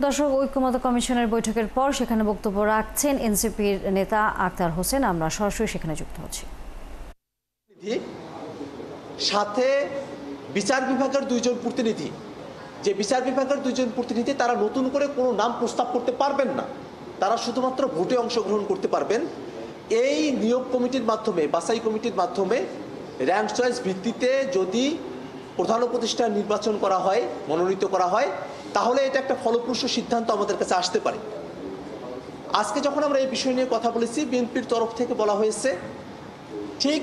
দর্শক, ঐক্যমত্য কমিশনের বৈঠকের পর সেখানে বক্তব্য রাখছেন এনসিপির নেতা আক্তার হোসেন। আমরা সরাসরি সেখানে যুক্ত হচ্ছি। সাথে বিচার বিভাগের দুইজন প্রতিনিধি, যে বিচার বিভাগের দুইজন প্রতিনিধি তারা নতুন করে কোনো নাম প্রস্তাব করতে পারবেন না, তারা শুধুমাত্র ভোটে অংশগ্রহণ করতে পারবেন। এই নিয়োগ কমিটির মাধ্যমে, বাছাই কমিটির মাধ্যমে র্যাঙ্ক চয়েস ভিত্তিতে যদি প্রধান উপদেষ্টা নির্বাচন করা হয়, মনোনীত করা হয়, তাহলে এটা একটা ফলপ্রসূ সিদ্ধান্ত আমাদের কাছে আসতে পারে। আজকে যখন আমরা এই বিষয় নিয়ে কথা বলেছি, বিএনপির তরফ থেকে বলা হয়েছে ঠিক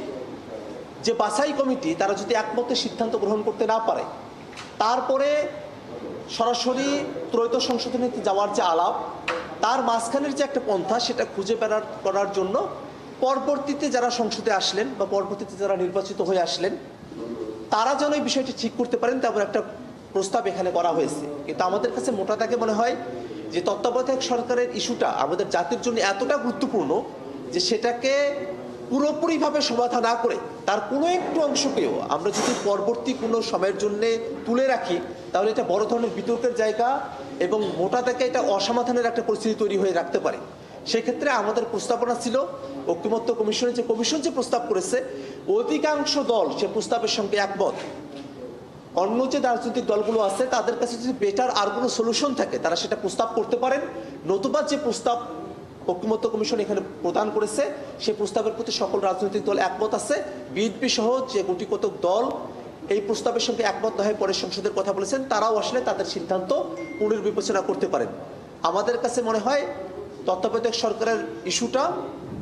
যে বাছাই কমিটি তারা যদি একমতে সিদ্ধান্ত গ্রহণ করতে না পারে, তারপরে সরাসরি ত্রয়োদশ সংশোধনে যাওয়ার যে আলাপ, তার মাঝখানের যে একটা পন্থা সেটা খুঁজে বের করার জন্য পরবর্তীতে যারা সংসদে আসলেন বা পরবর্তীতে যারা নির্বাচিত হয়ে আসলেন তারা যেন এই বিষয়টি ঠিক করতে পারেন, তেমন একটা প্রস্তাব এখানে করা হয়েছে। কিন্তু আমাদের কাছে মোটা দাগে মনে হয় যে তত্ত্বাবধায়ক সরকারের ইস্যুটা আমাদের জাতির জন্য এতটা গুরুত্বপূর্ণ যে সেটাকে পুরোপুরিভাবে সমাধান না করে তার কোনো একটু অংশকেও আমরা যদি পরবর্তী কোনো সময়ের জন্য তুলে রাখি, তাহলে এটা বড় ধরনের বিতর্কের জায়গা এবং মোটা দাগে এটা অসমাধানের একটা পরিস্থিতি তৈরি হয়ে রাখতে পারে। সেক্ষেত্রে আমাদের প্রস্তাবনা ছিল ঐক্যমত্য কমিশনের যে কমিশন যে প্রস্তাব করেছে, অধিকাংশ দল সে প্রস্তাবের সঙ্গে একমত। অন্য যে রাজনৈতিক দলগুলো আছে তাদের কাছে যদি বেটার আর কোনো সলিউশন থাকে তারা সেটা প্রস্তাব করতে পারেন, নতুবা যে প্রস্তাব ঐক্যমত্য কমিশন এখানে প্রদান করেছে সেই প্রস্তাবের প্রতি সকল রাজনৈতিক দল একমত আছে। বিএনপি সহ যে গুটি কতক দল এই প্রস্তাবের সঙ্গে একমত না হয়ে পরে সংসদের কথা বলেছেন, তারাও আসলে তাদের সিদ্ধান্ত পুনর্বিবেচনা করতে পারেন। আমাদের কাছে মনে হয় তত্ত্বাবধায়ক সরকারের ইস্যুটা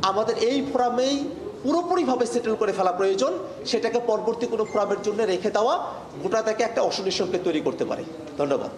আমাদের এই ফোরামেই পুরোপুরিভাবে সেটেল করে ফেলা প্রয়োজন। সেটাকে পরবর্তী কোনো ফোরামের জন্য রেখে দেওয়া গোটা থেকে একটা অসুনির সংকেত তৈরি করতে পারে। ধন্যবাদ।